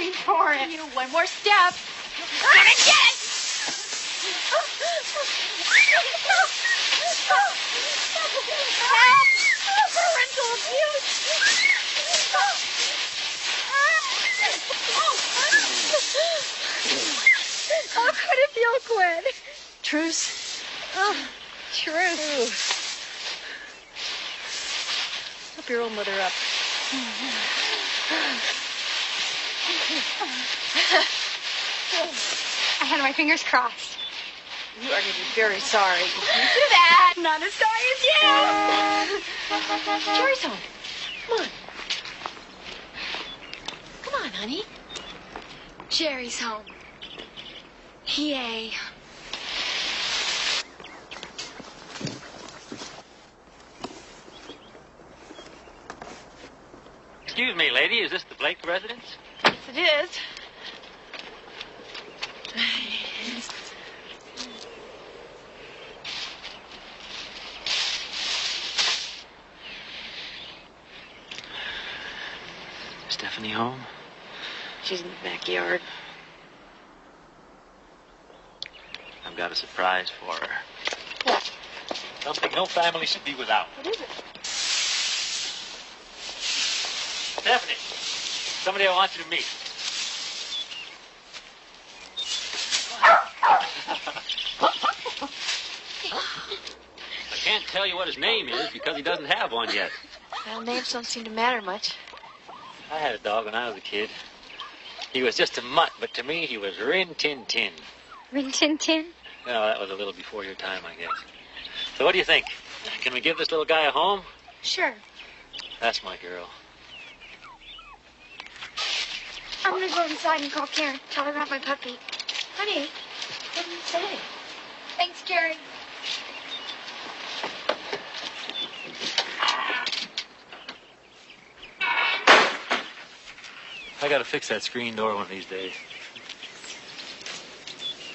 wait for it. You know, one more step. You're gonna get it! Help! Parental abuse! How could it feel, Gwen? Truce. Oh, truce. Help your old mother up. I had my fingers crossed. You are going to be very sorry. You do that. Not as sorry as you. Jerry's home. Come on. Come on, honey. Jerry's home. Yay. Excuse me, lady. Is this the Blake residence? Yes, it is. Stephanie home? She's in the backyard. I've got a surprise for her. What? Something no family should be without. What is it? Stephanie, somebody I want you to meet. I can't tell you what his name is because he doesn't have one yet. Well, names don't seem to matter much. I had a dog when I was a kid. He was just a mutt, but to me he was Rin Tin Tin. Rin Tin Tin? Well, that was a little before your time, I guess. So what do you think? Can we give this little guy a home? Sure. That's my girl. I'm gonna go inside and call Karen. Tell her about my puppy. Honey, what did you say? Thanks, Jerry. I gotta fix that screen door one of these days.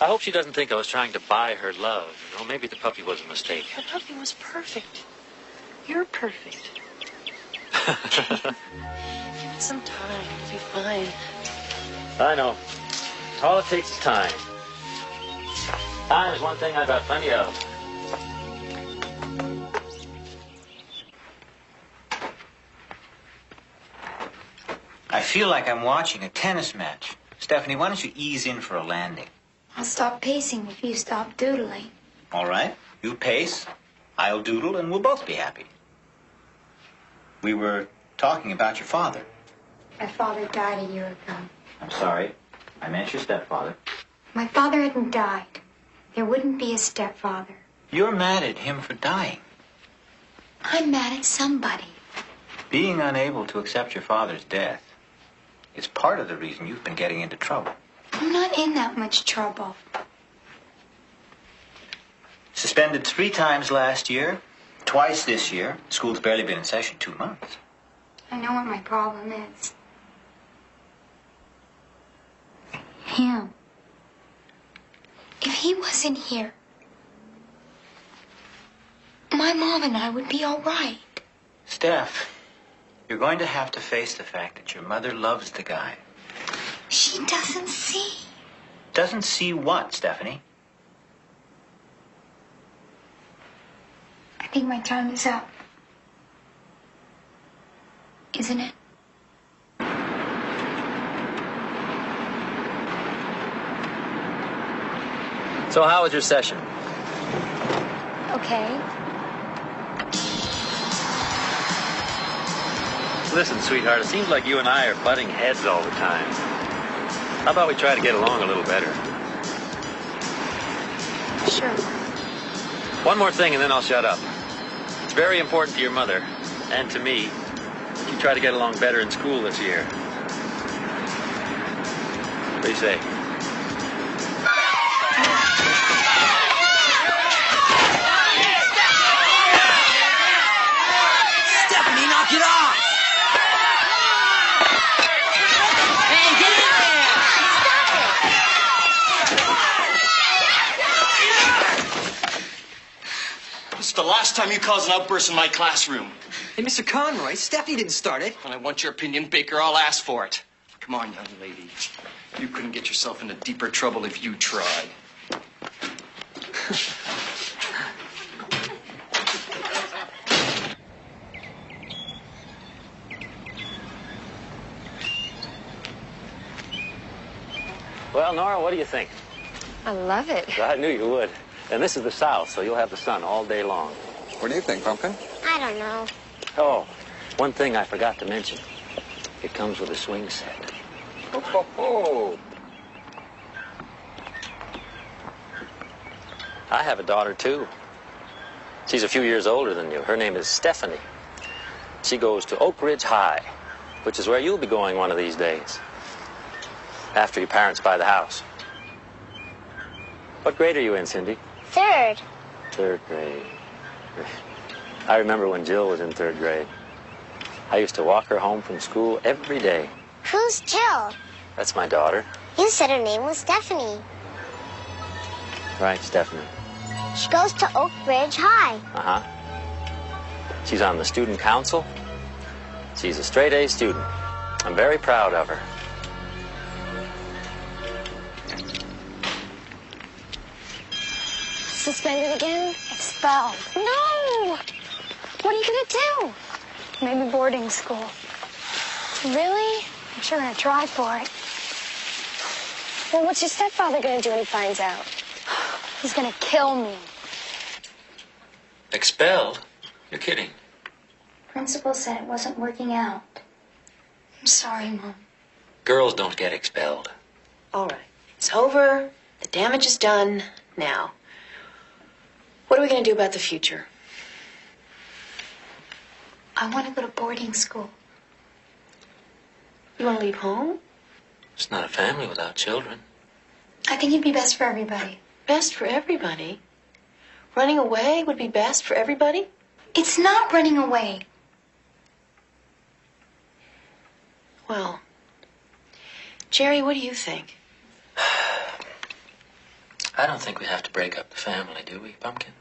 I hope she doesn't think I was trying to buy her love. You know, maybe the puppy was a mistake. The puppy was perfect. You're perfect. Give it some time. You'll be fine. I know. All it takes is time. Time is one thing I've got plenty of. I feel like I'm watching a tennis match. Stephanie, why don't you ease in for a landing? I'll stop pacing if you stop doodling. All right. You pace, I'll doodle, and we'll both be happy. We were talking about your father. My father died a year ago. I'm sorry. I meant your stepfather. My father hadn't died. There wouldn't be a stepfather. You're mad at him for dying. I'm mad at somebody. Being unable to accept your father's death is part of the reason you've been getting into trouble. I'm not in that much trouble. Suspended 3 times last year, twice this year. School's barely been in session 2 months. I know what my problem is. Him. If he wasn't here, my mom and I would be all right. Steph, you're going to have to face the fact that your mother loves the guy. She doesn't see. Doesn't see what, Stephanie? I think my time is up. Isn't it? So how was your session? Okay. Listen, sweetheart, it seems like you and I are butting heads all the time. How about we try to get along a little better? Sure. One more thing and then I'll shut up. It's very important to your mother and to me that you try to get along better in school this year. What do you say? Stephanie, knock it off! Hey, get in there! This is the last time you cause an outburst in my classroom. Hey, Mr. Conroy, Stephanie didn't start it. When I want your opinion, Baker, I'll ask for it. Come on, young lady. You couldn't get yourself into deeper trouble if you tried. Well, Nora, what do you think? I love it. I knew you would. And this is the South, so you'll have the sun all day long. What do you think, Pumpkin? I don't know. Oh, one thing I forgot to mention. It comes with a swing set. Oh, ho, ho. I have a daughter, too. She's a few years older than you. Her name is Stephanie. She goes to Oak Ridge High, which is where you'll be going one of these days, after your parents buy the house. What grade are you in, Cindy? Third. Third grade. I remember when Jill was in third grade. I used to walk her home from school every day. Who's Jill? That's my daughter. You said her name was Stephanie. Right, Stephanie. She goes to Oak Ridge High. Uh-huh. She's on the student council. She's a straight-A student. I'm very proud of her. Suspended again? Expelled. No! What are you gonna do? Maybe boarding school. Really? I'm sure gonna try for it. Well, what's your stepfather gonna do when he finds out? He's gonna kill me. Expelled? You're kidding. Principal said it wasn't working out. I'm sorry, Mom. Girls don't get expelled. All right. It's over. The damage is done. Now, what are we going to do about the future? I want to go to boarding school. You want to leave home? It's not a family without children. I think it'd be best for everybody. Best for everybody. Running away would be best for everybody? It's not running away. Well, Jerry, what do you think? I don't think we have to break up the family, do we, Pumpkin?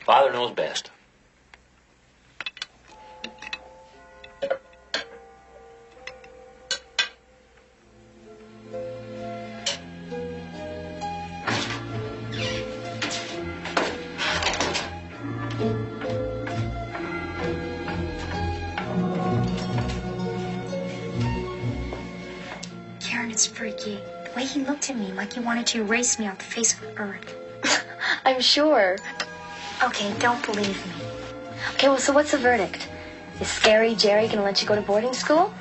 Father knows best. Karen, it's freaky. The way he looked at me like he wanted to erase me off the face of the earth. I'm sure. Okay, don't believe me. Okay, well, so what's the verdict? Is Scary Jerry gonna let you go to boarding school?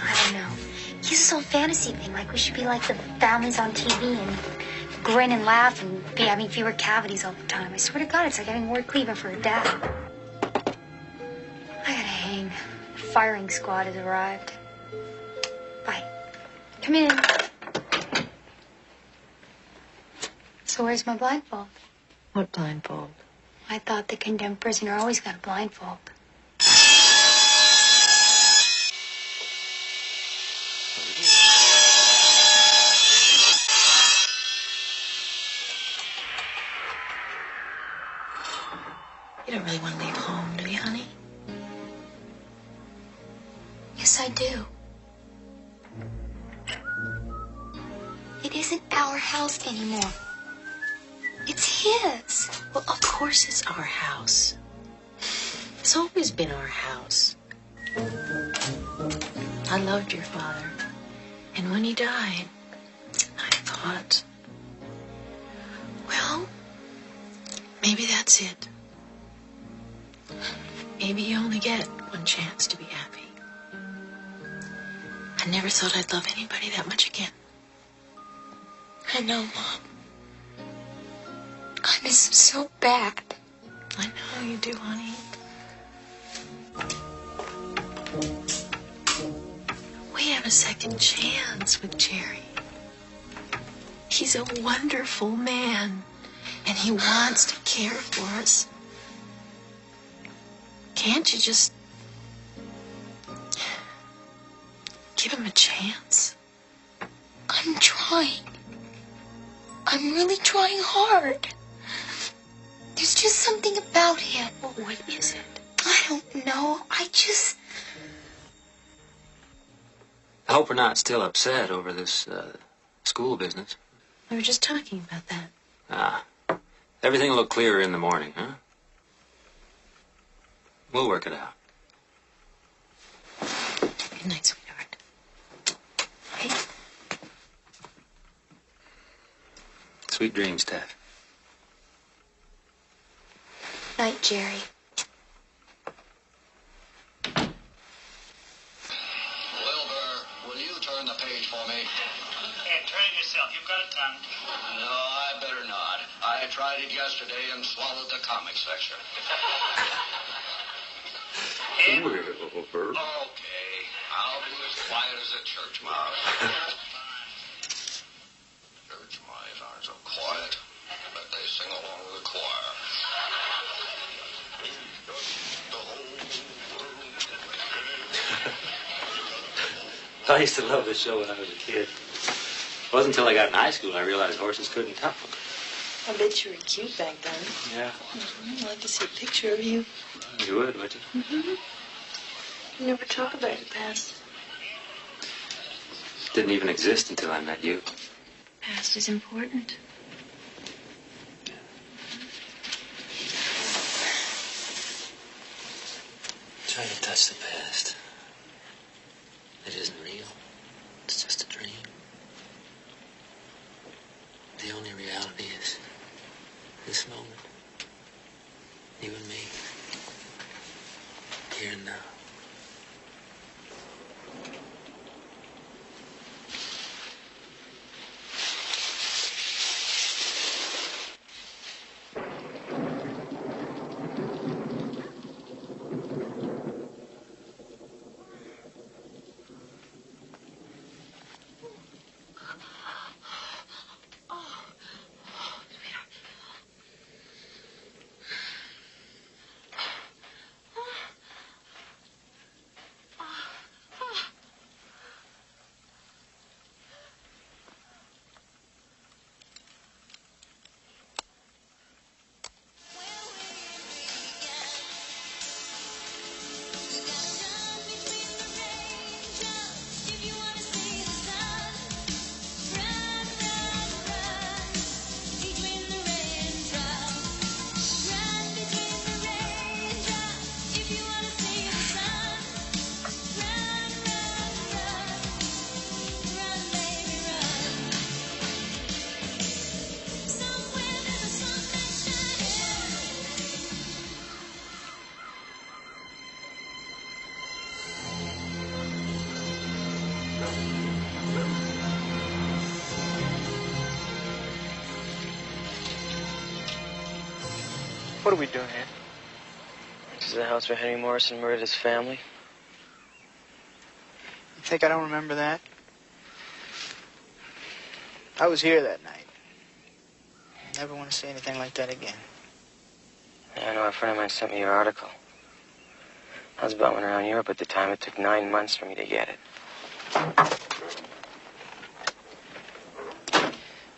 I don't know. He's this whole fantasy thing, like we should be like the families on TV and grin and laugh and be having fewer cavities all the time. I swear to God, it's like having Ward Cleaver for a dad. I gotta hang. The firing squad has arrived. Bye. Come in. So where's my blindfold? What blindfold? I thought the condemned prisoner always got a blindfold. You don't really want to leave home, do you, honey? Yes, I do. It isn't our house anymore. It's his. Well, of course it's our house. It's always been our house. I loved your father. And when he died, I thought, well, maybe that's it. Maybe you only get one chance to be happy. I never thought I'd love anybody that much again. I know, Mom. I miss him so bad. I know you do, honey. We have a second chance with Jerry. He's a wonderful man, and he wants to care for us. Can't you just give him a chance? I'm trying. I'm really trying hard. There's just something about him. Well, what is it? I don't know. I hope we're not still upset over this school business. We were just talking about that. Ah, everything will look clearer in the morning, huh? We'll work it out. Good night, sweetheart. Hey, Sweet dreams, Steph. night, Jerry. Wilbur, will you turn the page for me? Hey, turn it yourself. You've got a tongue. No, I better not. I tried it yesterday and swallowed the comic section. Wilbur. Okay, I'll be as quiet as a church mouse. Church mice aren't so quiet, but they sing along with the choir. The whole world. I used to love this show when I was a kid. It wasn't until I got in high school I realized horses couldn't talk. I bet you were cute back then. Yeah. I'd like to see a picture of you. You would you? Mm-hmm. You never talk about your past. Didn't even exist until I met you. Past is important. Try to touch the past. It isn't real. It's just a dream. The only reality is this moment. You and me. Here and now. What are we doing here? This is the house where Henry Morrison murdered his family. You think I don't remember that? I was here that night. Never want to say anything like that again. Yeah, I know a friend of mine sent me your article. I was bumming around Europe at the time. It took 9 months for me to get it.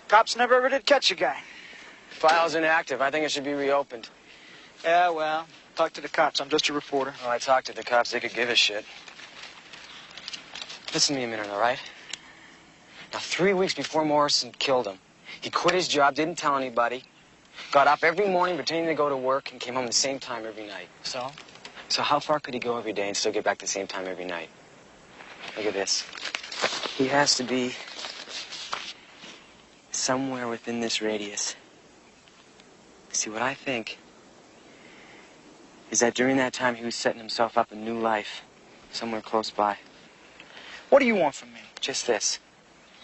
Cops never ever did catch a guy. File's inactive. I think it should be reopened. Yeah, well, talk to the cops. I'm just a reporter. Well, I talked to the cops. They could give a shit. Listen to me a minute, all right? Now, 3 weeks before Morrison killed him, he quit his job, didn't tell anybody, got up every morning pretending to go to work, and came home the same time every night. So? So how far could he go every day and still get back the same time every night? Look at this. He has to be somewhere within this radius. See, what I think is that during that time he was setting himself up a new life somewhere close by. What do you want from me? Just this.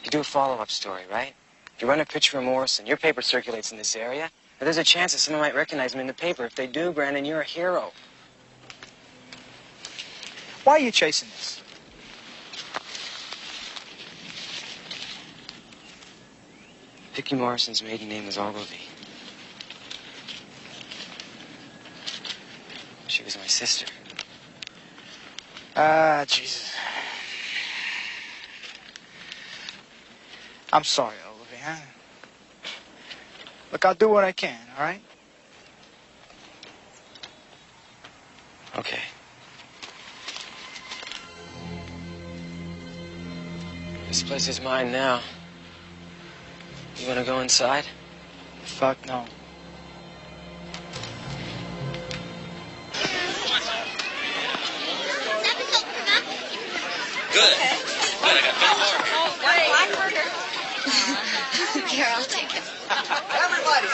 You do a follow-up story, right? You run a picture of Morrison. Your paper circulates in this area. Now, there's a chance that someone might recognize him in the paper. If they do, Brandon, you're a hero. Why are you chasing this? Vicky Morrison's maiden name was Ogilvy. She was my sister. Ah, Jesus. I'm sorry, Ogilvy, huh? Look, I'll do what I can, all right? Okay. This place is mine now. You wanna go inside? Fuck no. Good. Good, I got Black burger. Here, I'll take it. Everybody,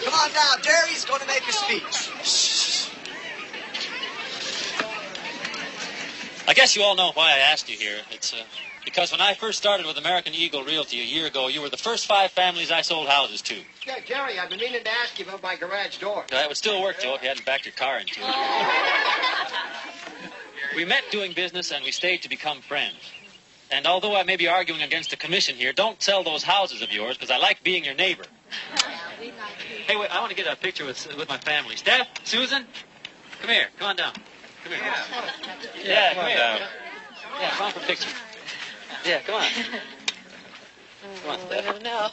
come on now. Jerry's going to make a speech. I guess you all know why I asked you here. It's because when I first started with American Eagle Realty a year ago, you were the first 5 families I sold houses to. Yeah, Jerry, I've been meaning to ask you about my garage door. That would still work, Joe, if you hadn't backed your car into it. We met doing business, and we stayed to become friends. And although I may be arguing against the commission here, don't sell those houses of yours, because I like being your neighbor. Hey, wait, I want to get a picture with my family. Steph, Susan, come here. Come on down. Come here. Yeah, come here. Yeah, come on for a picture. Yeah, come on. Come on, Steph. No.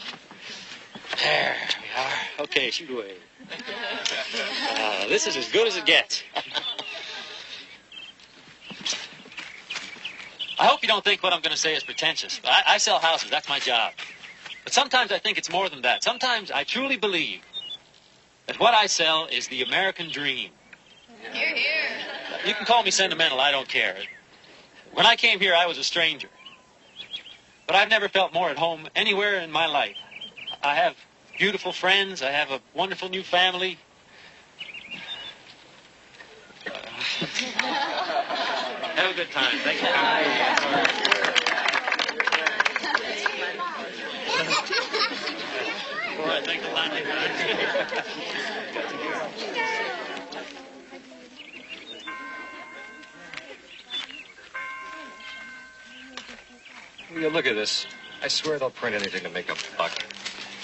There we are. Okay, shoot away. This is as good as it gets. I hope you don't think what I'm going to say is pretentious. I sell houses. That's my job. But sometimes I think it's more than that. Sometimes I truly believe that what I sell is the American dream. Hear, hear. You can call me sentimental. I don't care. When I came here, I was a stranger. But I've never felt more at home anywhere in my life. I have beautiful friends. I have a wonderful new family. Have a good time. Thank you. Boy, thanks a lot. Will you look at this? I swear they'll print anything to make a buck.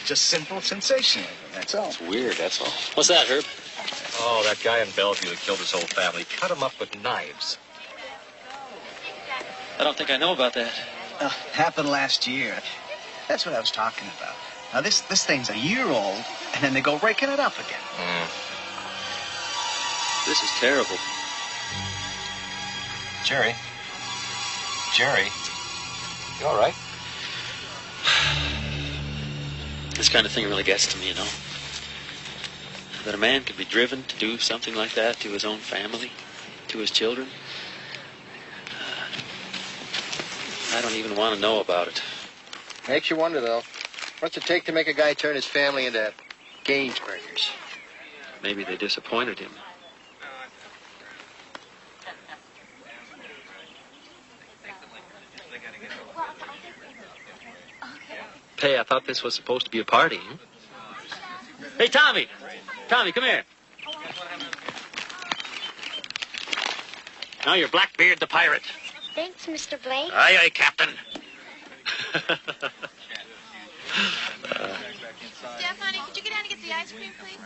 Just simple sensationalism, that's all. It's weird, that's all. What's that, Herb? Oh, that guy in Bellevue that killed his whole family. Cut him up with knives. I don't think I know about that. Happened last year. That's what I was talking about. Now, this thing's a year old, and then they go raking it up again. This is terrible. Jerry? Jerry? You all right? This kind of thing really gets to me, you know. That a man could be driven to do something like that to his own family, to his children. I don't even want to know about it. Makes you wonder, though. What's it take to make a guy turn his family into Gainsburgers? Maybe they disappointed him. Hey, I thought this was supposed to be a party. Hmm? Hey, Tommy! Tommy, come here. Now you're Blackbeard the pirate. Thanks, Mr. Blake. Aye, aye, Captain. Steph, honey, could you get down and get the ice cream, please?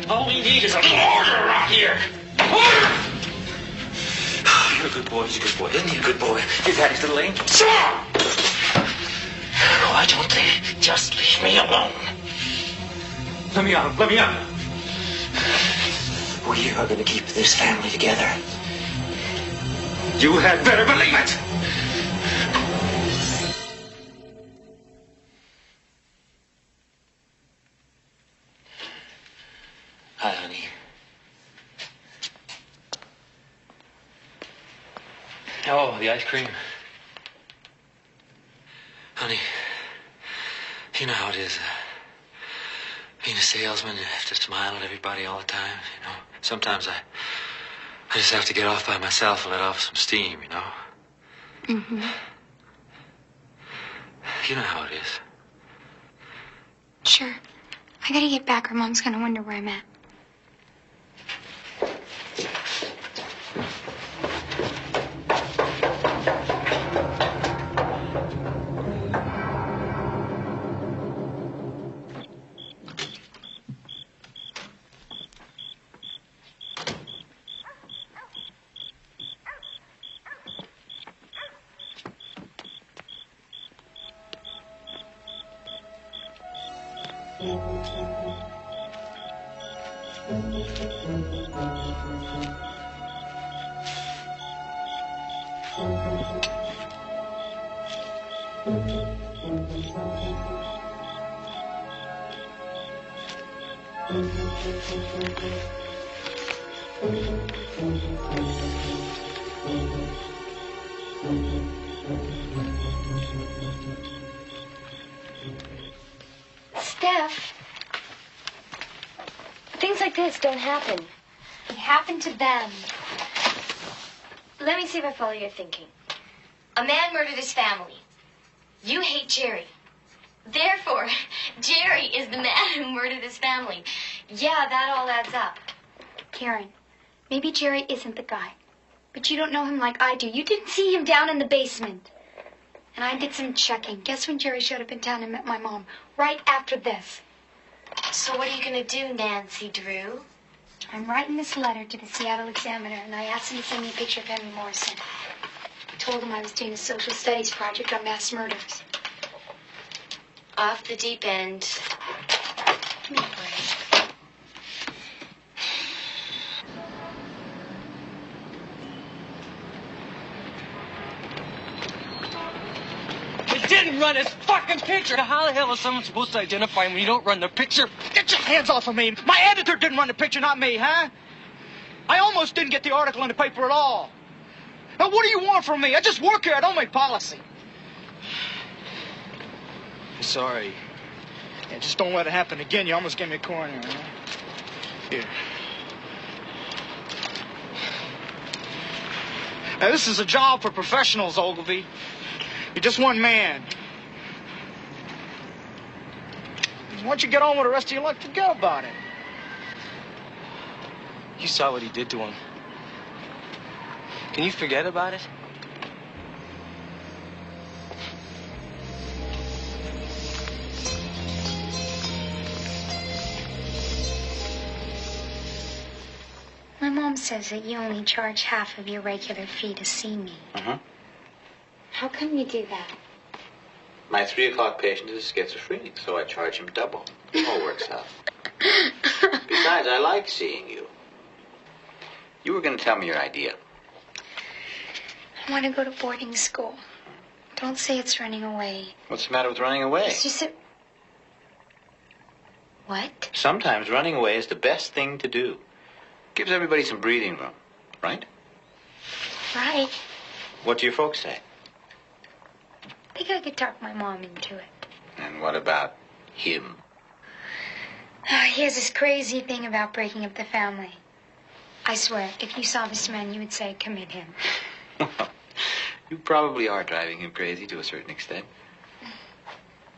All we need is a little order around here. Order! You're a good boy. He's a good boy. Isn't he a good boy? Your daddy's little angel. Why don't they just leave me alone? Let me out. Let me out. We are going to keep this family together. You had better believe it. Hi, honey. Oh, the ice cream. Honey, you know how it is. Being a salesman, you have to smile at everybody all the time, you know. Sometimes I just have to get off by myself and let off some steam, you know. Mm-hmm. You know how it is. Sure. I gotta get back or Mom's gonna wonder where I'm at. Steph, things like this don't happen. It happened to them. Let me see if I follow your thinking. A man murdered his family. You hate Jerry. Therefore, Jerry is the man who murdered his family. Yeah, that all adds up. Karen, maybe Jerry isn't the guy. But you don't know him like I do. You didn't see him down in the basement. And I did some checking. Guess when Jerry showed up in town and met my mom? Right after this. So what are you going to do, Nancy Drew? I'm writing this letter to the Seattle Examiner, and I asked him to send me a picture of Henry Morrison. I told him I was doing a social studies project on mass murders. Off the deep end. Give me a break. He didn't run his fucking picture. How the hell is someone supposed to identify him when you don't run the picture? Get your hands off of me. My editor didn't run the picture, not me, huh? I almost didn't get the article in the paper at all. Now, what do you want from me? I just work here. I don't make policy. I'm sorry. Yeah, just don't let it happen again. You almost gave me a coronary, huh? Here. Now, this is a job for professionals, Ogilvy. You're just one man. Once you get on with the rest of your life, forget about it. You saw what he did to him. Can you forget about it? My mom says that you only charge half of your regular fee to see me. Uh-huh. How come you do that? My 3 o'clock patient is schizophrenic, so I charge him double. It all works out. Besides, I like seeing you. You were going to tell me your idea. I want to go to boarding school. Don't say it's running away. What's the matter with running away? It's just that... What? Sometimes running away is the best thing to do. Gives everybody some breathing room, right? Right. What do your folks say? I think I could talk my mom into it. And what about him? He has this crazy thing about breaking up the family. I swear, if you saw this man, you would say, commit him. You probably are driving him crazy to a certain extent.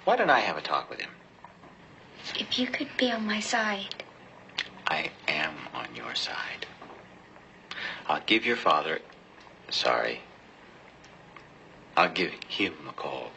Why don't I have a talk with him? If you could be on my side. I am on your side. I'll give your father... Sorry. I'll give him a call.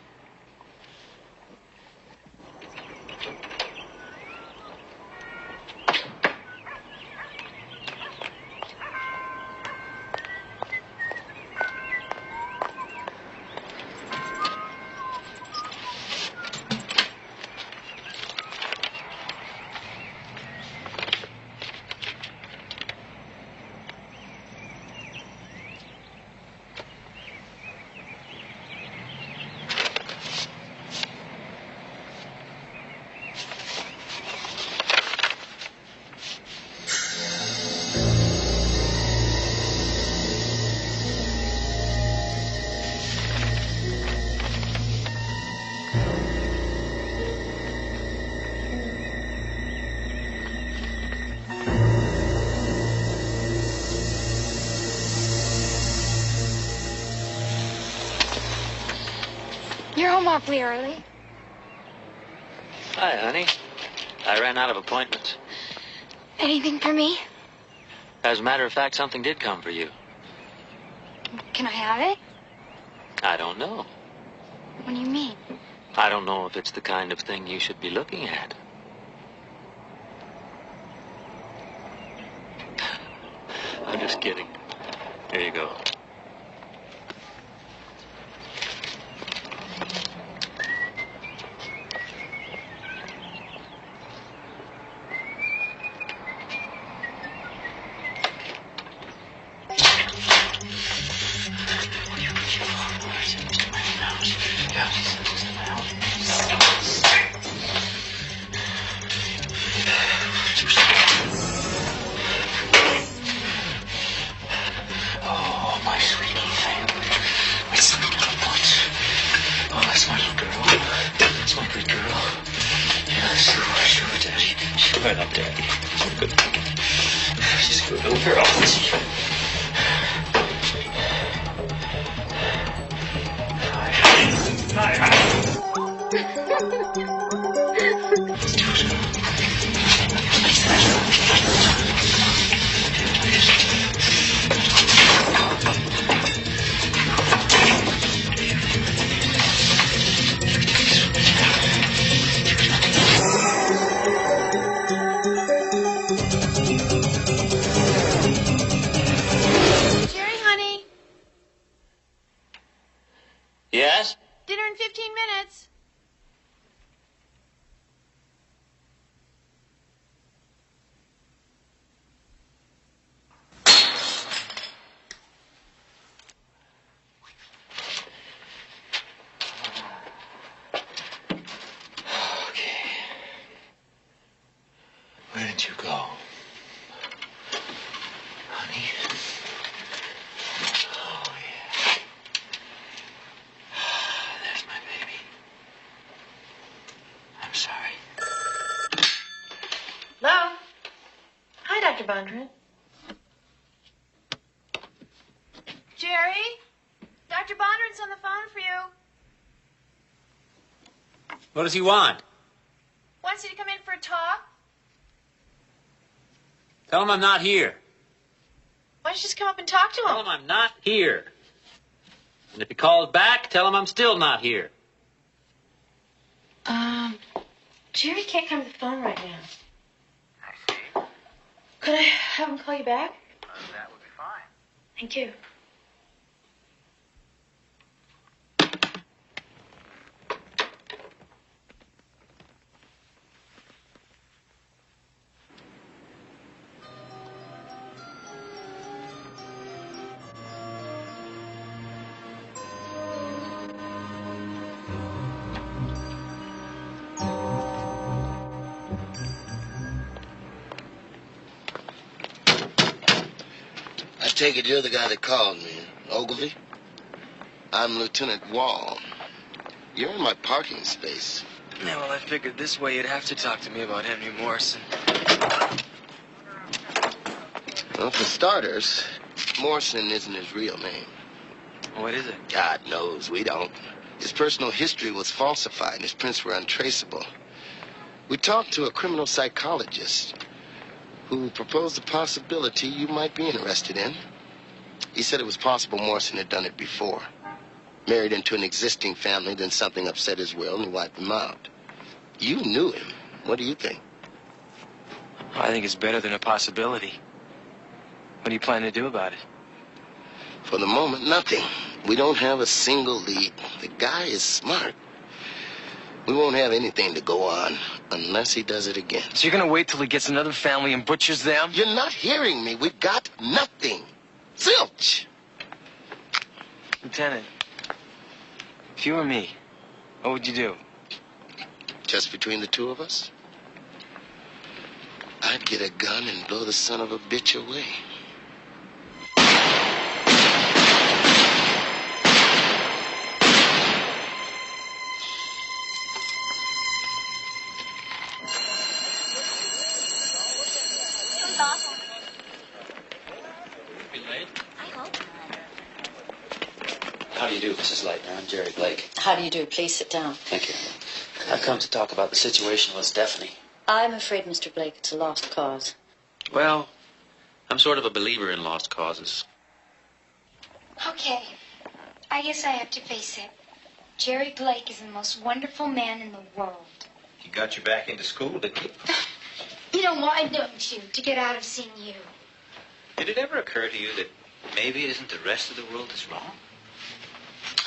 You're home awfully early. Hi, honey. I ran out of appointments. Anything for me? As a matter of fact, something did come for you. Can I have it? I don't know. What do you mean? I don't know if it's the kind of thing you should be looking at. I'm just kidding. Here you go. Oh, my sweet little thing. My sweet little bunch. Oh, that's my little girl. That's my good girl. Yeah, sure, Daddy. Sure, I love Daddy. She's a good girl. She's a good little girl, isn't she? Jerry, honey, Yes? dinner in 15 minutes. Okay. Where did you go? Honey? Oh, yeah. There's my baby. I'm sorry. Hello? Hi, Dr. Bondurant. Jerry? Dr. Bondurant's on the phone for you. What does he want? Wants you to come in for a talk. Tell him I'm not here. Why don't you just come up and talk to him? Tell him I'm not here. And if he calls back, tell him I'm still not here. Jerry can't come to the phone right now. I see. Could I have him call you back? That would be fine. Thank you. I take it you're the guy that called me, Ogilvy? I'm Lieutenant Wall. You're in my parking space. Yeah, well, I figured this way you'd have to talk to me about Henry Morrison. Well, for starters, Morrison isn't his real name. What is it? God knows, we don't. His personal history was falsified and his prints were untraceable. We talked to a criminal psychologist who proposed the possibility you might be interested in. He said it was possible Morrison had done it before. Married into an existing family, then something upset his will and he wiped him out. You knew him. What do you think? I think it's better than a possibility. What do you plan to do about it? For the moment, nothing. We don't have a single lead. The guy is smart. We won't have anything to go on unless he does it again. So you're gonna wait till he gets another family and butchers them? You're not hearing me. We've got nothing. Zilch! Lieutenant, if you were me, what would you do? Just between the two of us? I'd get a gun and blow the son of a bitch away. How do you do, Mrs. Leitner? I'm Jerry Blake. How do you do? Please sit down. Thank you. I've come to talk about the situation with Stephanie. I'm afraid, Mr. Blake, it's a lost cause. Well, I'm sort of a believer in lost causes. Okay. I guess I have to face it. Jerry Blake is the most wonderful man in the world. He got you back into school, didn't he? You know, why don't you? To get out of seeing you. Did it ever occur to you that maybe it isn't the rest of the world that's wrong?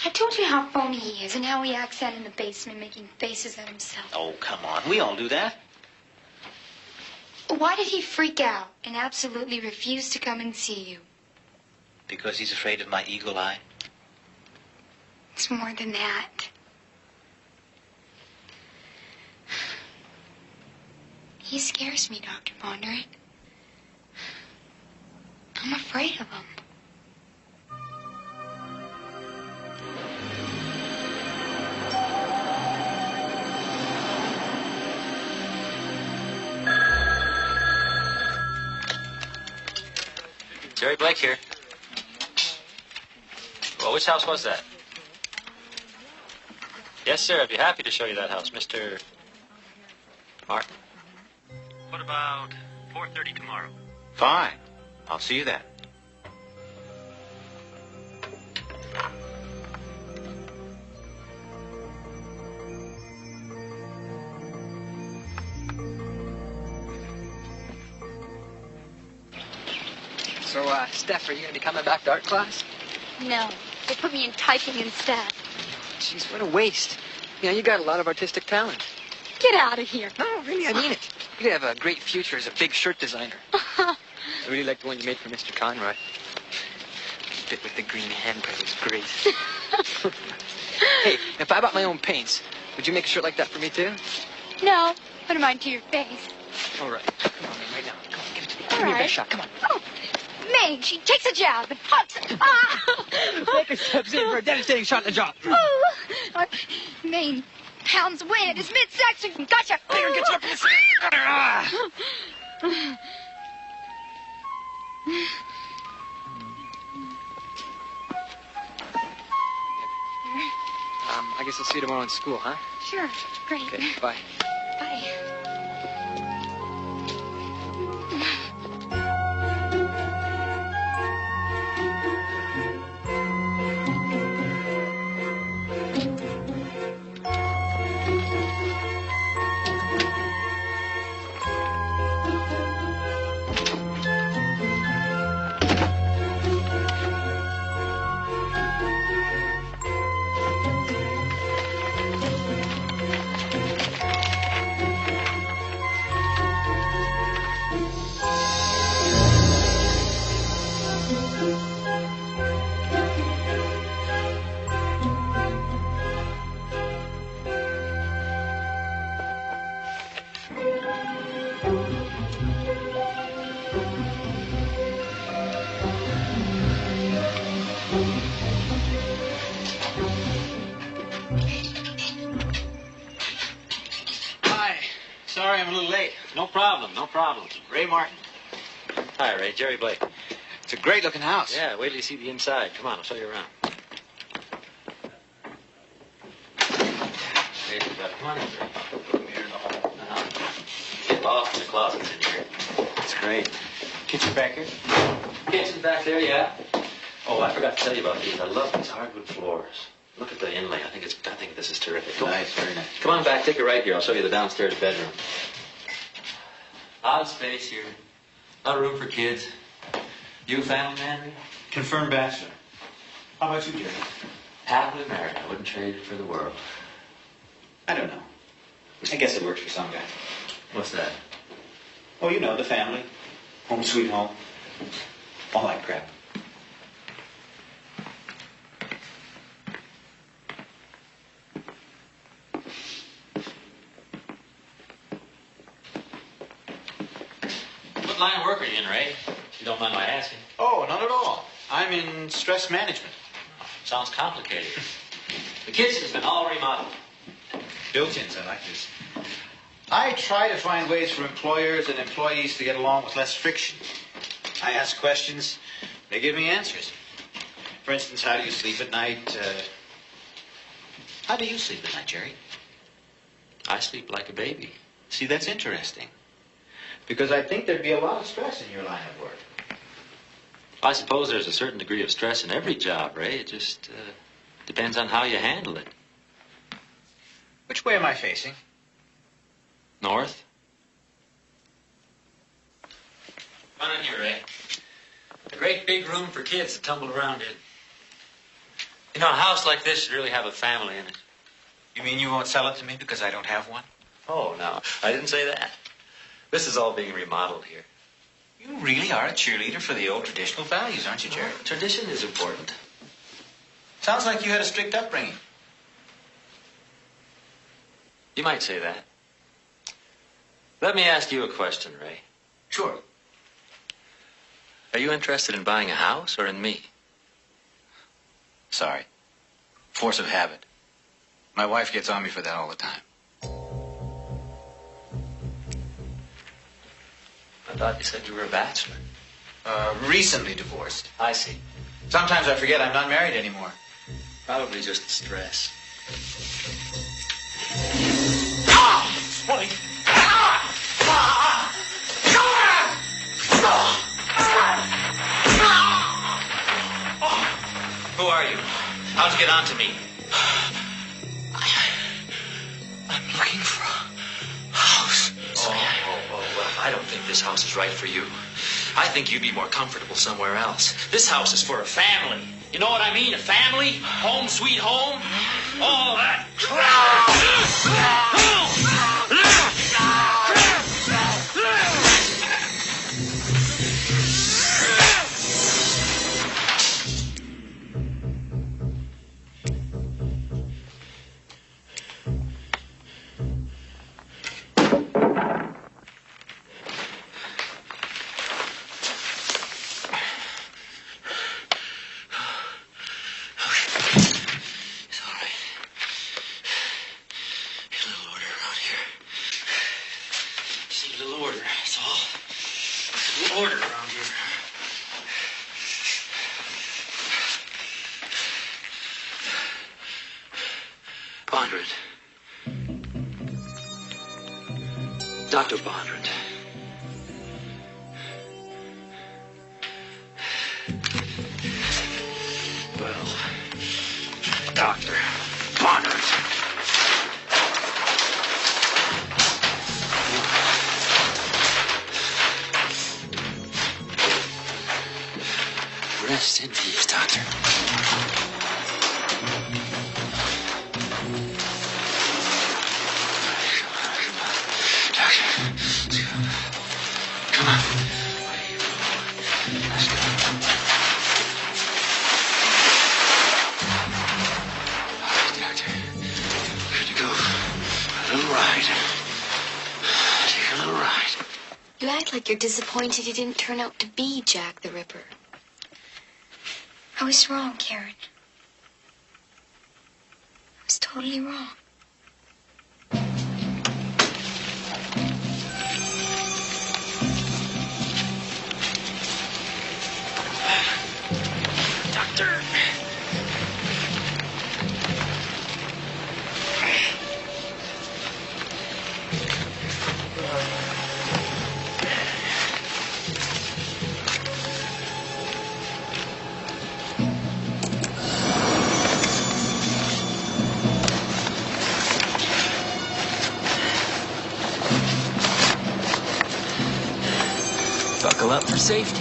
I told you how phony he is and how he acts out in the basement making faces at himself. Oh, come on. We all do that. Why did he freak out and absolutely refuse to come and see you? Because he's afraid of my eagle eye. It's more than that. He scares me, Dr. Bondurant. I'm afraid of him. Jerry Blake here. Well, which house was that? Yes, sir. I'd be happy to show you that house, Mr. Martin. What about 4:30 tomorrow? Fine. I'll see you then. So, Steph, are you going to be coming back to art class? No. They put me in typing instead. Jeez, what a waste. You know, you got a lot of artistic talent. Get out of here. No, really, I mean it. You could have a great future as a big shirt designer. I really like the one you made for Mr. Conroy. The bit with the green handprint was great. Hey, if I bought my own paints, would you make a shirt like that for me, too? No. Put them on to your face. All right. Come on, man, right now. Come on, give it to me. Give All me your right. best shot. Come on. Oh, Maine, she takes a jab and puts it. Ah! Baker steps in for a devastating shot in the jaw. Oh, Maine pounds away at his midsection. Gotcha. Baker gets up in the center. I guess I'll see you tomorrow in school, huh? Sure. Great. Okay, bye. Bye. Sorry I'm a little late. No problem, no problem. Ray Martin. Hi, Ray. Jerry Blake. It's a great-looking house. Yeah, wait till you see the inside. Come on, I'll show you around. Hey, come on in, Ray. Get lost in the closets in here. That's great. Kitchen back here? Kitchen back there, yeah. Oh, I forgot to tell you about these. I love these hardwood floors. Look at the inlay. I think this is terrific. Nice, very nice. Come on back, take a right here. I'll show you the downstairs bedroom. Odd space here. Not a room for kids. You a family man, Ray? Confirmed bachelor. How about you, Jerry? Happily married. I wouldn't trade it for the world. I don't know. I guess it works for some guys. What's that? Oh, you know, the family. Home sweet home. All that crap. What line of work are you in, Ray? If you don't mind my asking. Oh, not at all. I'm in stress management. Sounds complicated. The kitchen's been all remodeled. Built-ins, I like this. I try to find ways for employers and employees to get along with less friction. I ask questions, they give me answers. For instance, how do you sleep at night? How do you sleep at night, Jerry? I sleep like a baby. See, that's interesting. Because I think there'd be a lot of stress in your line of work. I suppose there's a certain degree of stress in every job, Ray. It just depends on how you handle it. Which way am I facing? North. Come on in here, Ray. A great big room for kids to tumble around in. You know, a house like this should really have a family in it. You mean you won't sell it to me because I don't have one? Oh, no. I didn't say that. This is all being remodeled here. You really are a cheerleader for the old traditional values, aren't you, Jerry? Tradition is important. Sounds like you had a strict upbringing. You might say that. Let me ask you a question, Ray. Sure. Are you interested in buying a house or in me? Sorry. Force of habit. My wife gets on me for that all the time. I thought you said you were a bachelor. Recently divorced. I see. Sometimes I forget I'm not married anymore. Probably just stress. Who are you? How'd you get onto me? I'm looking for a house. Well, I don't think this house is right for you. I think you'd be more comfortable somewhere else. This house is for a family. You know what I mean? A family? Home sweet home? All that Bondrand. Dr. Bondrand. Well, Dr. Bondrand. Rest in peace, Doctor. Come on. Let's go. All right, Doctor. Good to go. A little ride. Take a little ride. You act like you're disappointed he didn't turn out to be Jack the Ripper. I was wrong, Karen. I was totally wrong. Doctor! Buckle up for safety.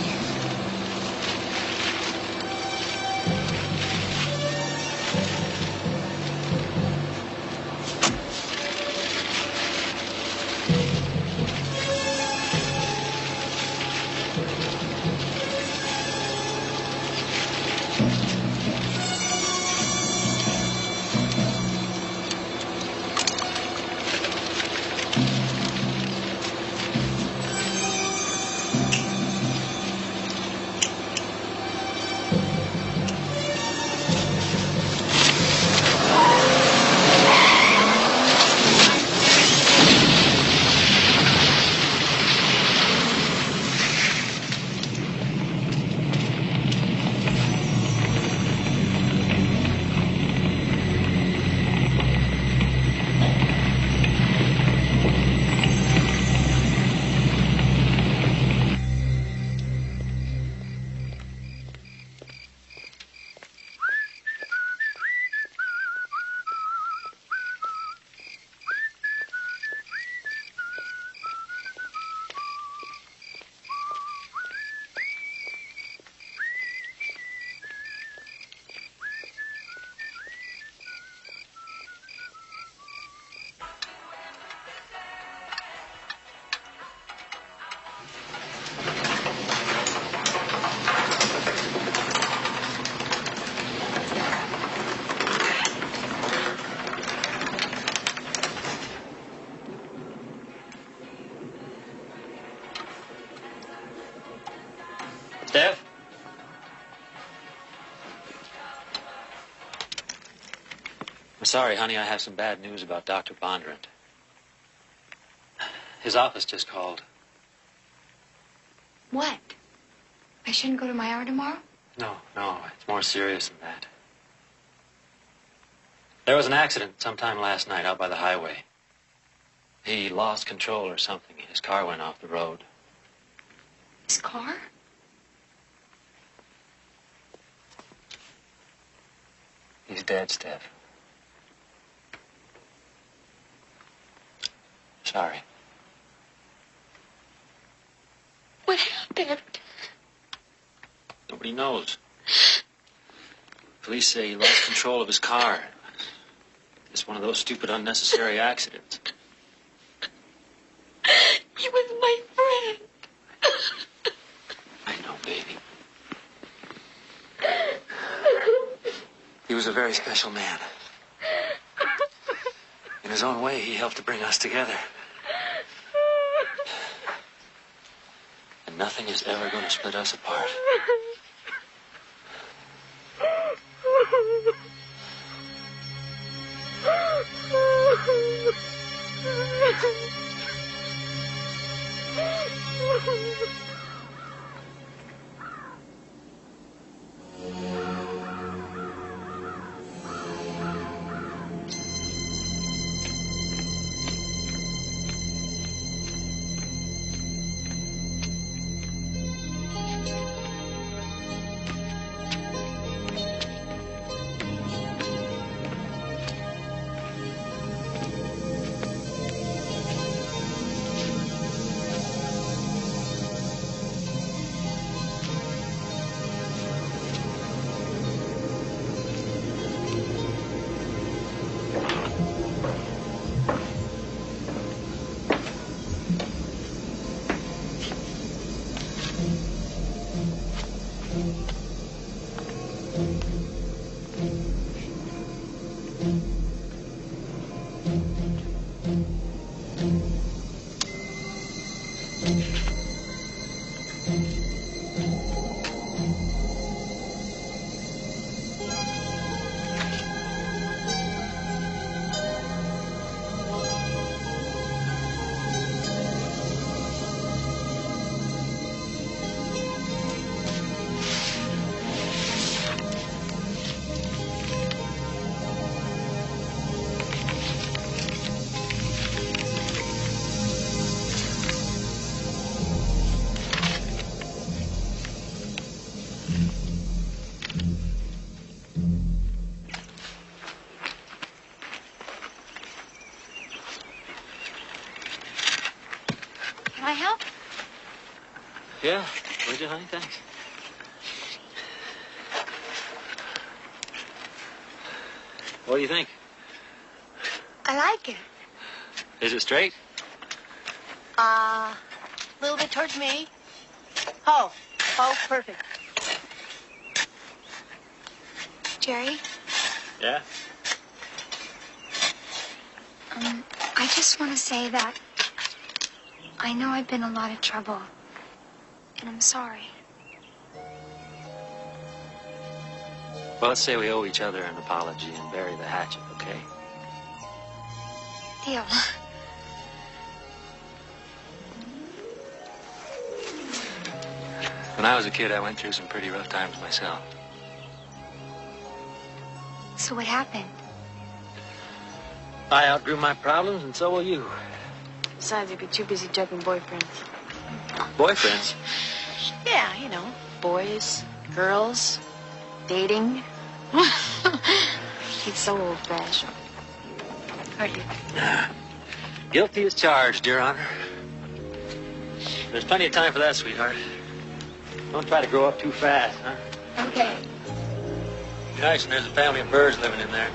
I'm sorry, honey, I have some bad news about Dr. Bondurant. His office just called. What? I shouldn't go to my hour tomorrow? No, it's more serious than that. There was an accident sometime last night out by the highway. He lost control or something. His car went off the road. His car? He's dead, Steph. Sorry. What happened? Nobody knows. Police say he lost control of his car. It's one of those stupid, unnecessary accidents. He was my friend. I know, baby. He was a very special man. In his own way, he helped to bring us together. And nothing is ever going to split us apart. Can I help? Yeah, would you, honey? Thanks. What do you think? I like it. Is it straight? A little bit towards me. Oh, perfect. Jerry? Yeah? I just want to say that I know I've been a lot of trouble, and I'm sorry. Well, let's say we owe each other an apology and bury the hatchet, okay? Deal. When I was a kid, I went through some pretty rough times myself. So what happened? I outgrew my problems, and so will you. Besides, you'd be too busy juggling boyfriends. Boyfriends? Yeah, you know, boys, girls, dating. He's so old-fashioned. Aren't you? Guilty as charged, Your Honor. There's plenty of time for that, sweetheart. Don't try to grow up too fast, huh? Okay. Be nice when there's a family of birds living in there.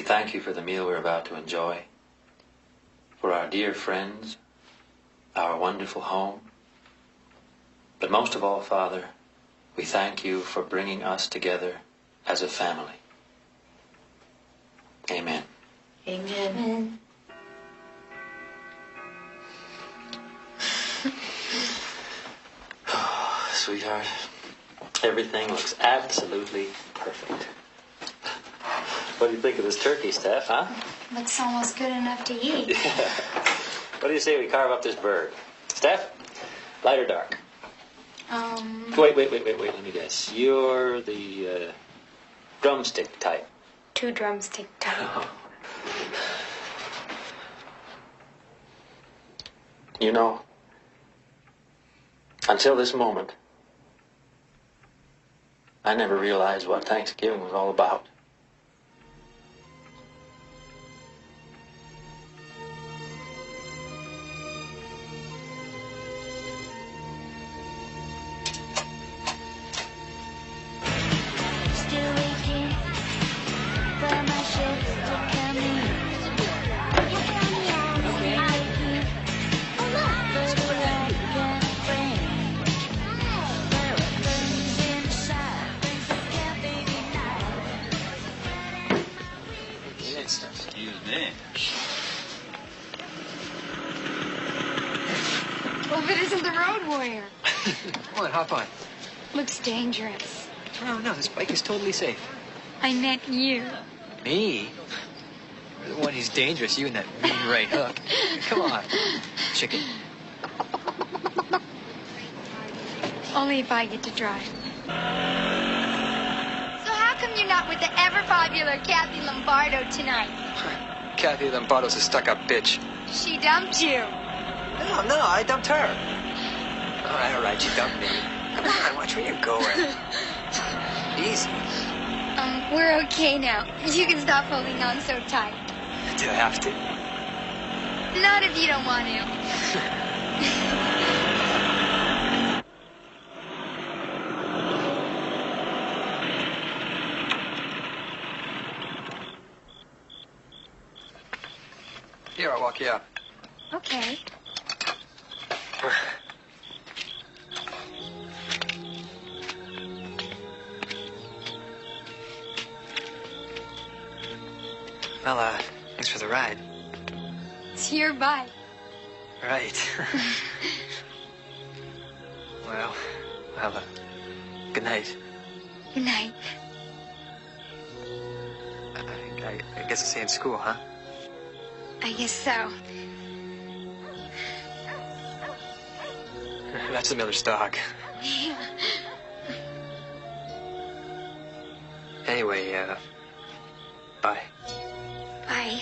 thank you for the meal we're about to enjoy, for our dear friends, our wonderful home. But most of all, Father, we thank you for bringing us together as a family. Amen. Amen. Oh, sweetheart, everything looks absolutely perfect. What do you think of this turkey, Steph, huh? Looks almost good enough to eat. Yeah. What do you say we carve up this bird? Steph, light or dark? Wait, let me guess. You're the drumstick type. 2 drumstick type. Oh. You know, until this moment, I never realized what Thanksgiving was all about. Excuse me. Hope it isn't the road warrior. Come on, hop on. Looks dangerous. No, this bike is totally safe. I meant you. Me? You're the one who's dangerous, you and that mean right hook. Come on, chicken. Only if I get to drive. So how come you're not with the ever-popular Kathy Lombardo tonight? Kathy Lombardo's a stuck-up bitch. She dumped you. No, I dumped her. All right, you dumped me. Come on, watch where you're going. Easy. We're okay now. You can stop holding on so tight. Do I have to? Not if you don't want to. Here, I'll walk you up. Okay. Well, thanks for the ride. It's your bike. Right. Well, good night. Good night. I guess I'll see you in school, huh? I guess so. That's the Miller's dog. Yeah. Anyway, bye. Bye.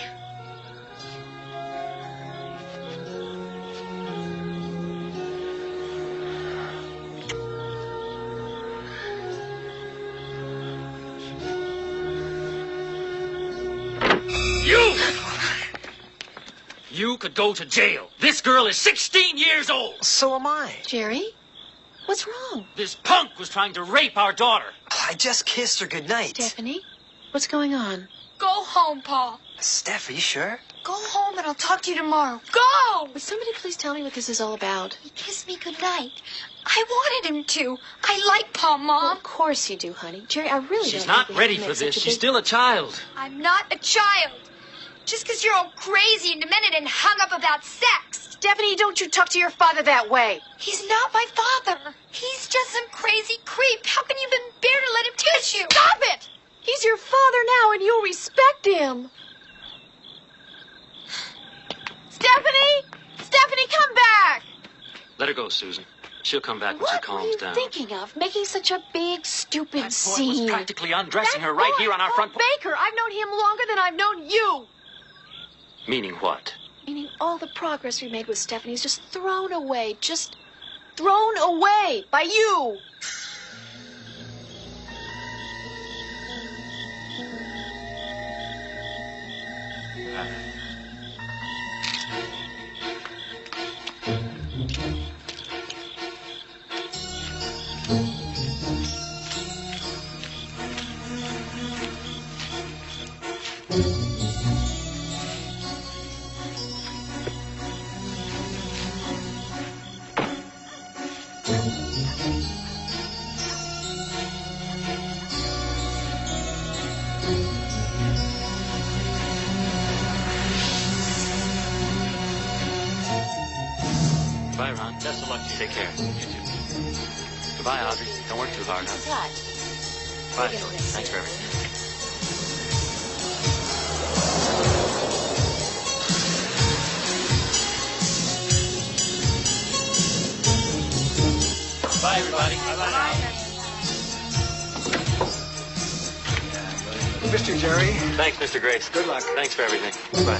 You could go to jail. This girl is 16 years old. So am I. Jerry? What's wrong? This punk was trying to rape our daughter. I just kissed her goodnight. Stephanie? What's going on? Go home, Paul. Steph, are you sure? Go home and I'll talk to you tomorrow. Go! Would somebody please tell me what this is all about? He kissed me goodnight. I wanted him to. I like Paul, Mom. Well, of course you do, honey. Jerry, I really She's don't not think we ready have to for make this. such a She's big- still a child. I'm not a child. Just because you're all crazy and demented and hung up about sex. Stephanie, don't you talk to your father that way. He's not my father. He's just some crazy creep. How can you even bear to let him kiss you? Stop it! He's your father now, and you'll respect him. Stephanie, come back! Let her go, Susan. She'll come back when she What were calms you down. thinking of? Making such a big, stupid That boy scene. was practically undressing her right here on our front porch. Baker, I've known him longer than I've known you. Meaning what? Meaning all the progress we made with Stephanie is just thrown away. Just thrown away by you. Goodbye, Ron. Best of luck to you. Take care. You too. Goodbye, Audrey. Don't work too hard, huh? What? Bye, George. Thanks for everything. Bye, everybody. Bye-bye. Mr. Jerry. Thanks, Mr. Grace. Good luck. Thanks for everything. Goodbye.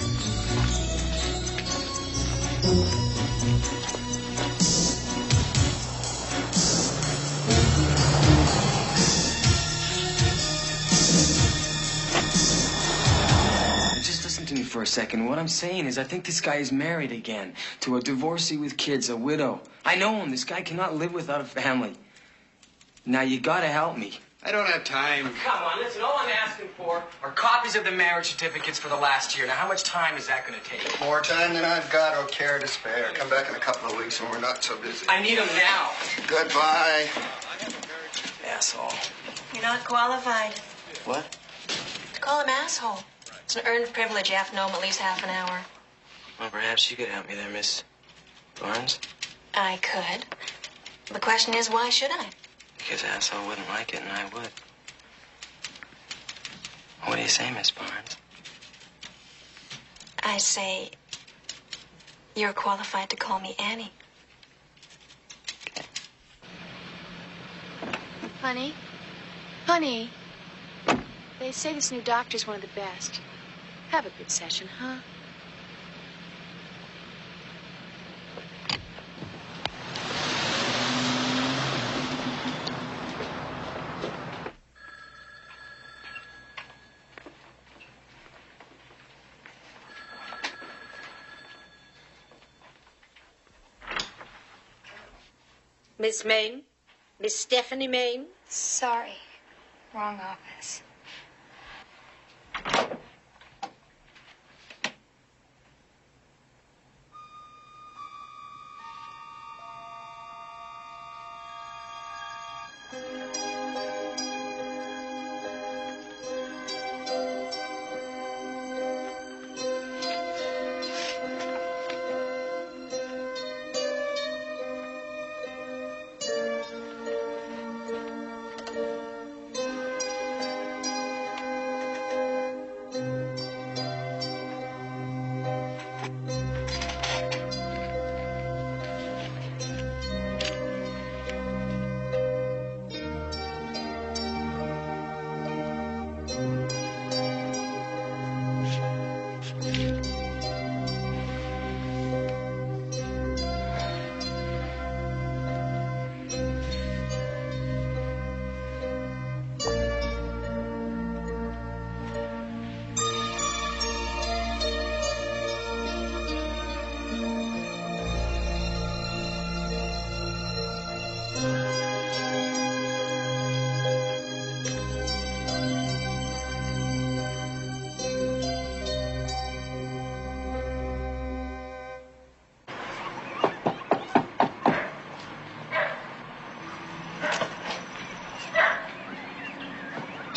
Just listen to me for a second. What I'm saying is I think this guy is married again to a divorcee with kids, a widow. I know him. This guy cannot live without a family. Now, you gotta help me. I don't have time. Come on, listen, all I'm asking for are copies of the marriage certificates for the last year. Now, how much time is that going to take? More time than I've got or care to spare. Come back in a couple of weeks when we're not so busy. I need them now. Goodbye. Asshole. You're not qualified. What? To call him asshole. It's an earned privilege. You have to know him at least half an hour. Well, perhaps you could help me there, Miss Barnes. I could. The question is, why should I? Because asshole wouldn't like it, and I would. What do you say, Miss Barnes? I say, you're qualified to call me Annie. Honey? Honey? They say this new doctor's one of the best. Have a good session, huh? Miss Maine? Miss Stephanie Maine? Sorry. Wrong office.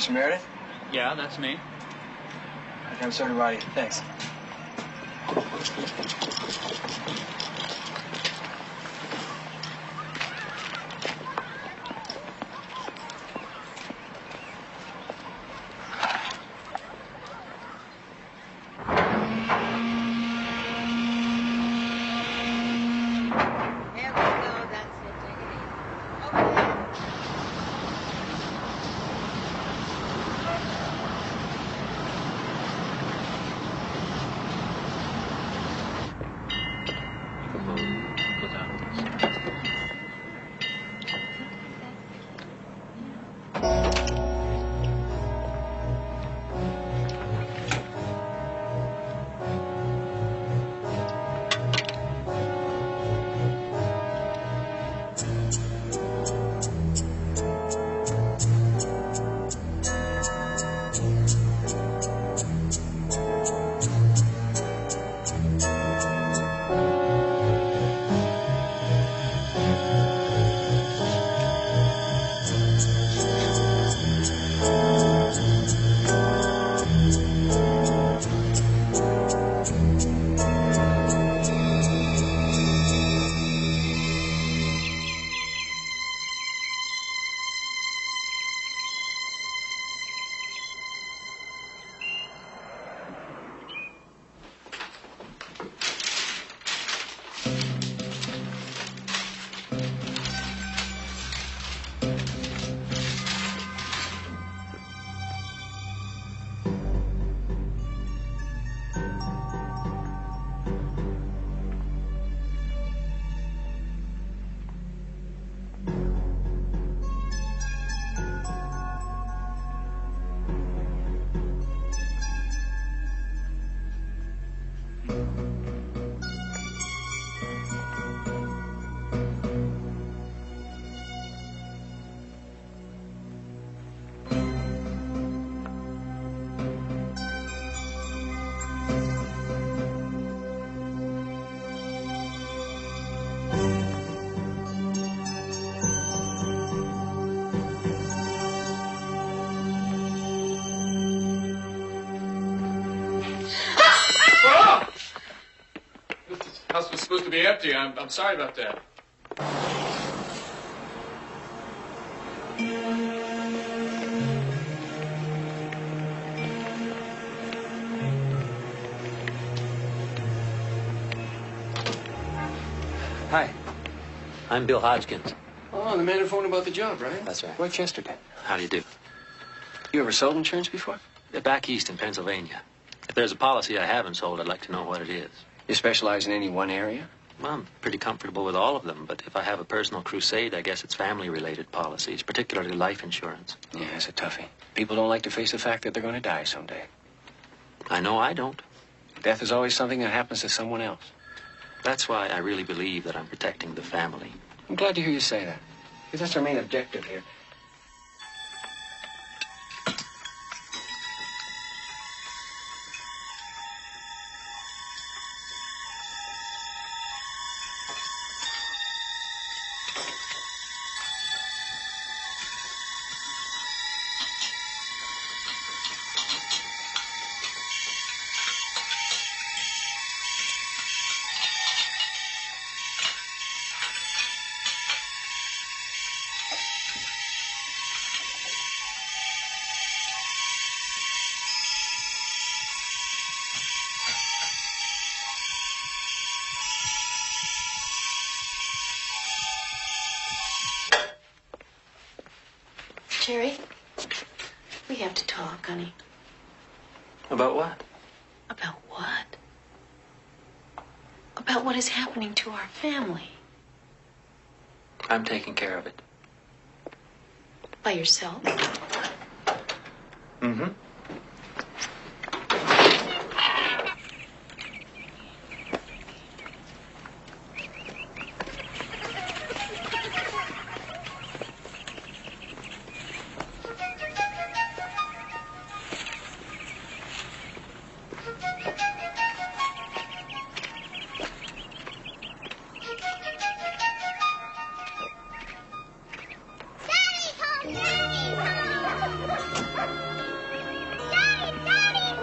Mr. Meredith? Yeah, that's me. Okay, I'm sorry to bother you. Thanks. house was supposed to be empty. I'm sorry about that. Hi. I'm Bill Hodgkins. Oh, the man who phoned about the job, right? That's right. Worked yesterday. How do you do? You ever sold insurance before? Back east in Pennsylvania. If there's a policy I haven't sold, I'd like to know what it is. You specialize in any one area? Well, I'm pretty comfortable with all of them, but if I have a personal crusade, I guess it's family-related policies, particularly life insurance. Yeah, it's a toughie. People don't like to face the fact that they're going to die someday. I know I don't. Death is always something that happens to someone else. That's why I really believe that I'm protecting the family. I'm glad to hear you say that. Because that's our main objective here. Jerry, we have to talk, honey. About what? About what? About what is happening to our family. I'm taking care of it. By yourself? Mm-hmm.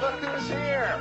Look who's here.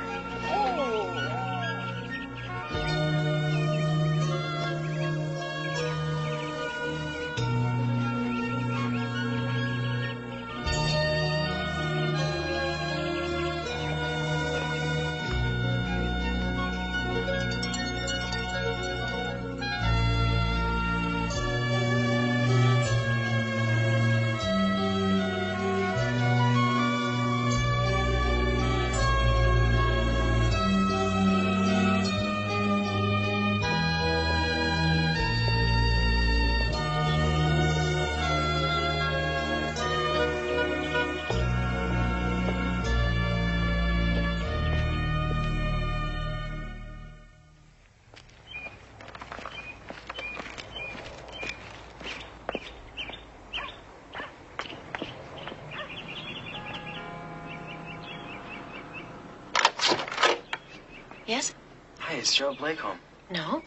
Yes? Hi, is Gerald Blake home? No.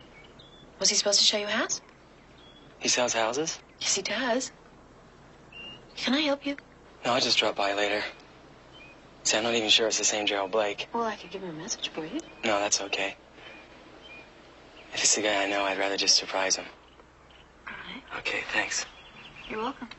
Was he supposed to show you a house? He sells houses? Yes, he does. Can I help you? No, I'll just drop by later. See, I'm not even sure it's the same Gerald Blake. Well, I could give him a message for you. No, that's okay. If it's the guy I know, I'd rather just surprise him. All right. Okay, thanks. You're welcome.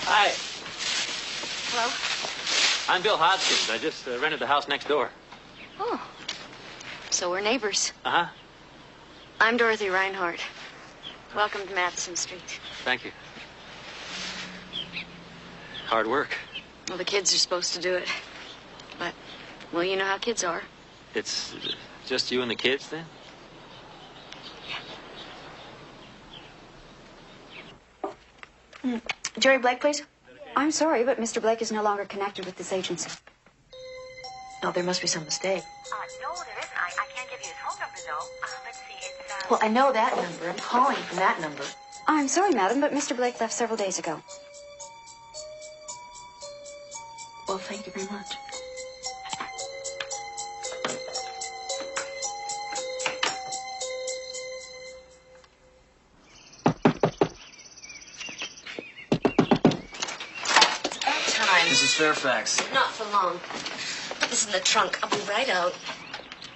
Hi. Hello? I'm Bill Hodgkins. I just rented the house next door. Oh, so we're neighbors. Uh-huh. I'm Dorothy Reinhardt. Welcome to Madison Street. Thank you. Hard work. Well, the kids are supposed to do it. But, well, you know how kids are. It's just you and the kids, then? Jerry Blake, please. I'm sorry, but Mr. Blake is no longer connected with this agency. Oh, there must be some mistake. No, there isn't. I can't give you his phone number, though. Let's see, it's, Well, I know that number. I'm calling from that number. I'm sorry, madam, but Mr. Blake left several days ago. Well, thank you very much. Mrs. Fairfax. Not for long. Put this in the trunk. I'll be right out.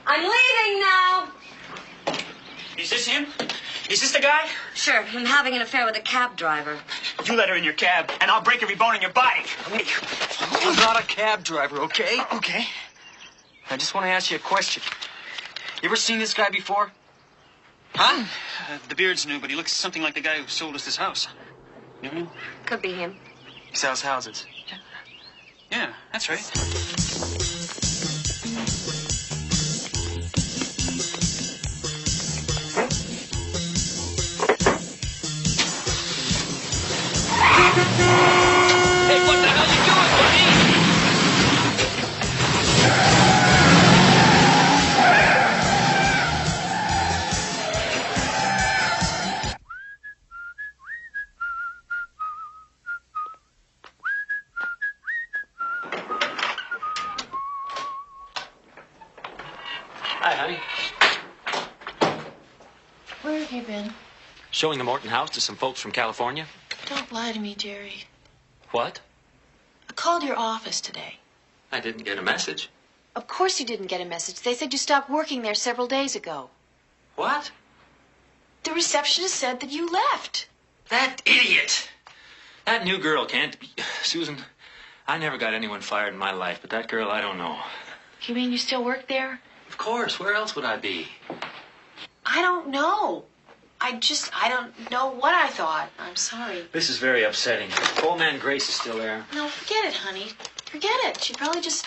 I'm leaving now. Is this him? Is this the guy? Sure. I'm having an affair with a cab driver. You let her in your cab, and I'll break every bone in your body. I'm not a cab driver, okay? Okay. I just want to ask you a question. You ever seen this guy before? Huh? The beard's new, but he looks something like the guy who sold us this house. You know? Could be him. He sells houses. Yeah, that's right. Hey, what the hell you doing, buddy? Hi, honey. Where have you been? Showing the Morton house to some folks from California. Don't lie to me, Jerry. What? I called your office today. I didn't get a message. Of course you didn't get a message. They said you stopped working there several days ago. What? The receptionist said that you left. That idiot! That new girl can't be... Susan, I never got anyone fired in my life, but that girl, I don't know. You mean you still work there? Of course. Where else would I be? I don't know. I don't know what I thought. I'm sorry. This is very upsetting. Old man Grace is still there. No, forget it, honey. Forget it. She probably just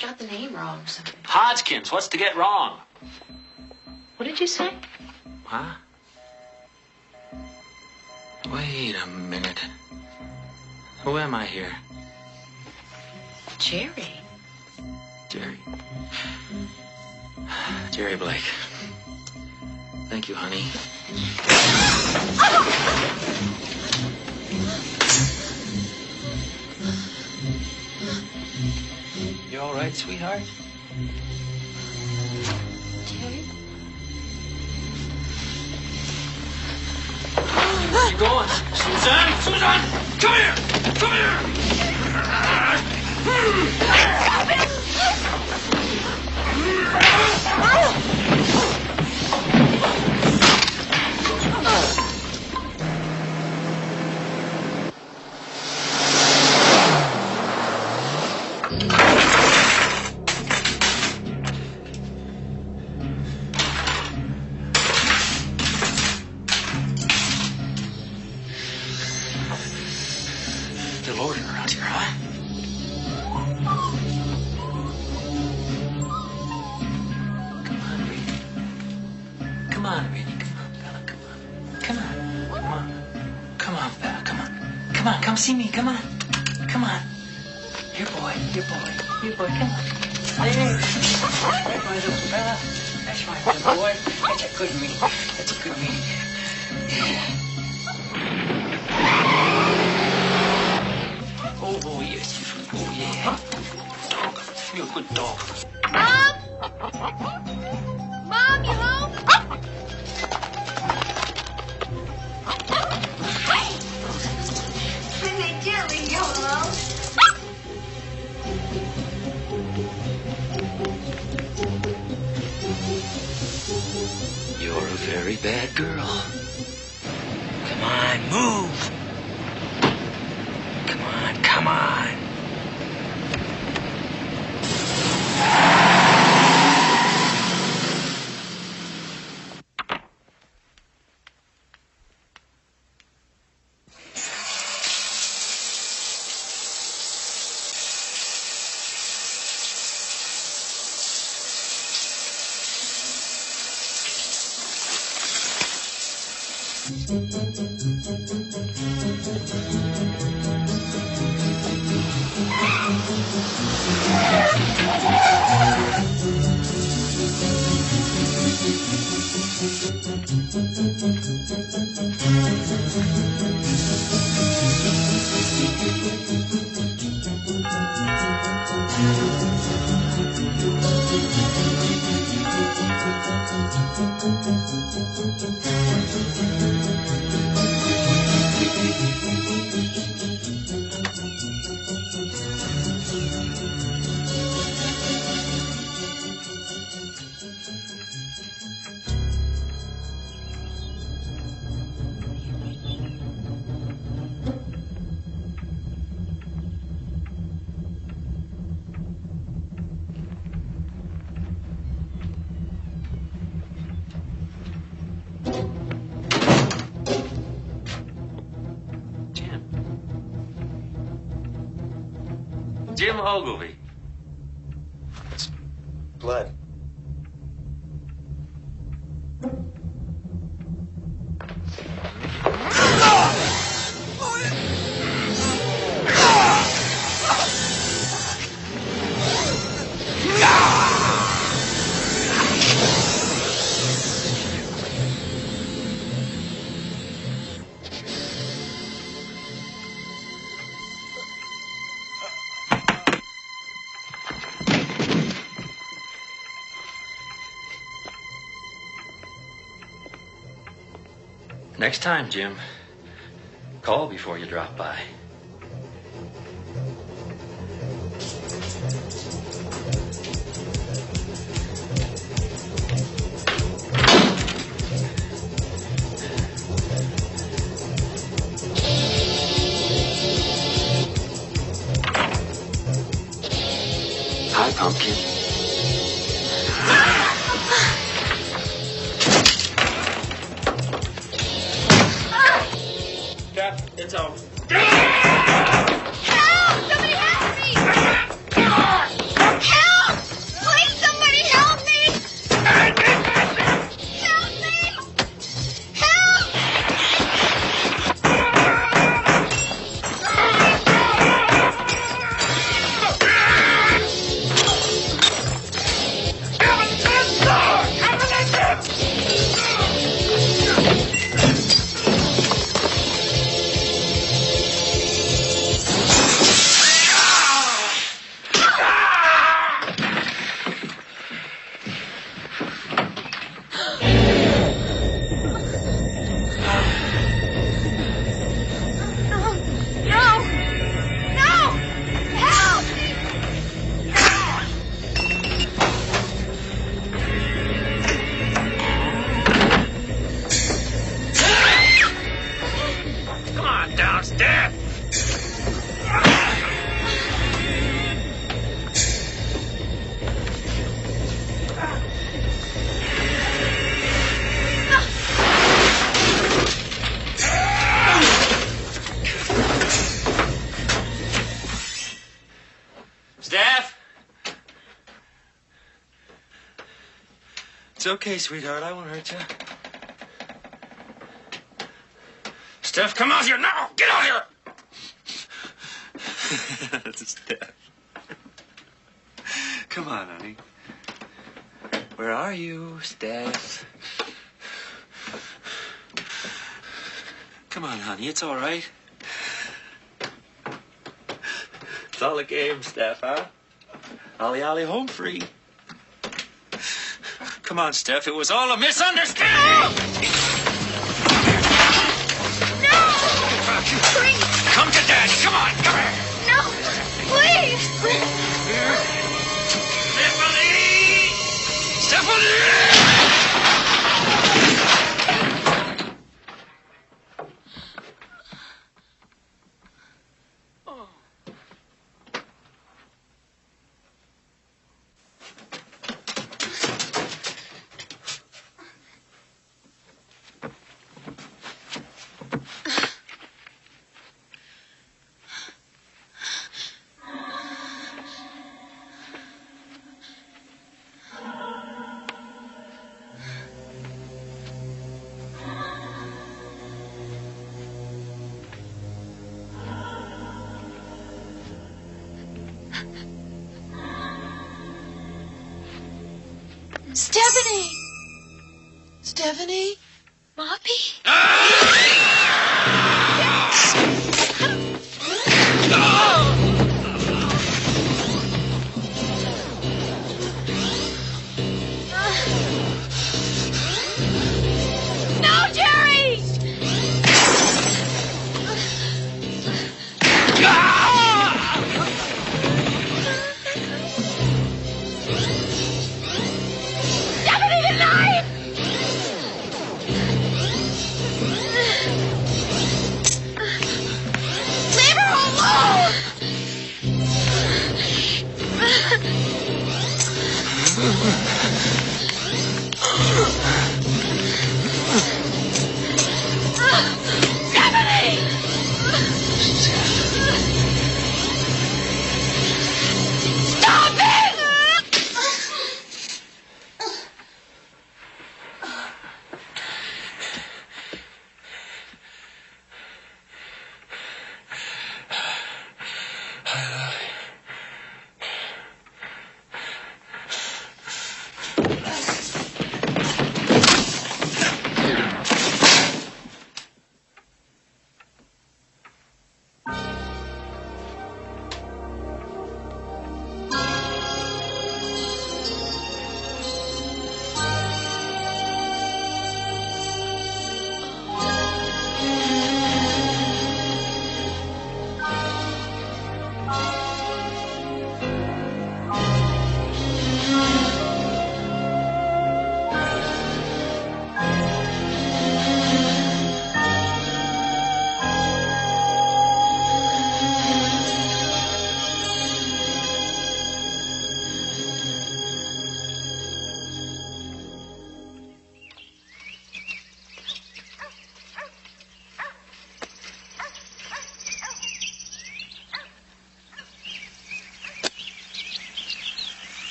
got the name wrong or something. Hodgkins, what's to get wrong? What did you say? Huh? Wait a minute. Who am I here? Jerry. Jerry. Jerry Blake. Thank you, honey. You all right, sweetheart? Jerry? Where you going? Susan! Susan! Come here! Come here! Still ordering around here, huh? Come on, Vinny. Come on, Bella. Come on. Come on. Come on. Come on, Bella. Come on. Come on. Come see me. Come on. Come on. Here, boy. Here, boy. Here, boy. Come on. Hey. That's my little Bella. That's my little boy. That's a good meat. That's a good meat. Yeah. Oh, yes. Oh, yeah. Dog. You're a good dog. Mom? Mom, you home? When they can't leave you alone. You're a very bad girl. Come on, move. Come on, come on. Jim Ogilvy. It's blood. Next time, Jim, call before you drop by. Hi, Pumpkin. It's over. Help! Somebody help me! Help! Please, somebody help me! Help me! Help! Come on, downstairs. Steph? It's okay, sweetheart. I won't hurt you. Steph, come out here now. Get out here. Steph. Come on, honey. Where are you, Steph? Come on, honey. It's all right. It's all a game, Steph, huh? Ollie, ollie, home free. Come on, Steph. It was all a misunderstanding. Please! Come to Daddy. Come on. Come here. No! Please! Stephanie! Stephanie! Stephanie? Moppy?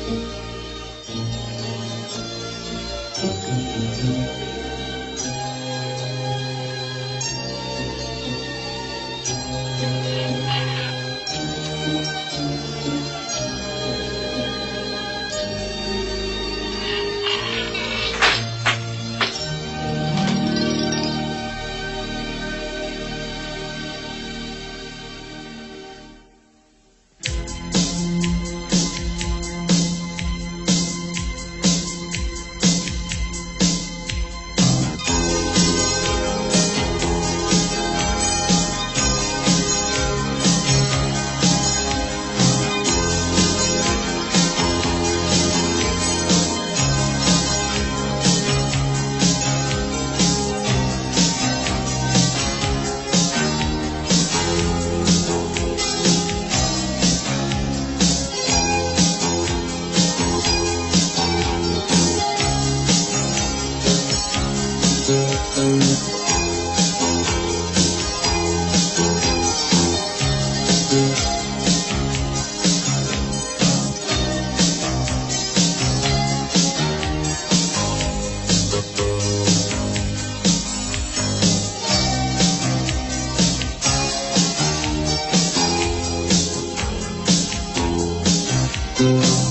Thank you.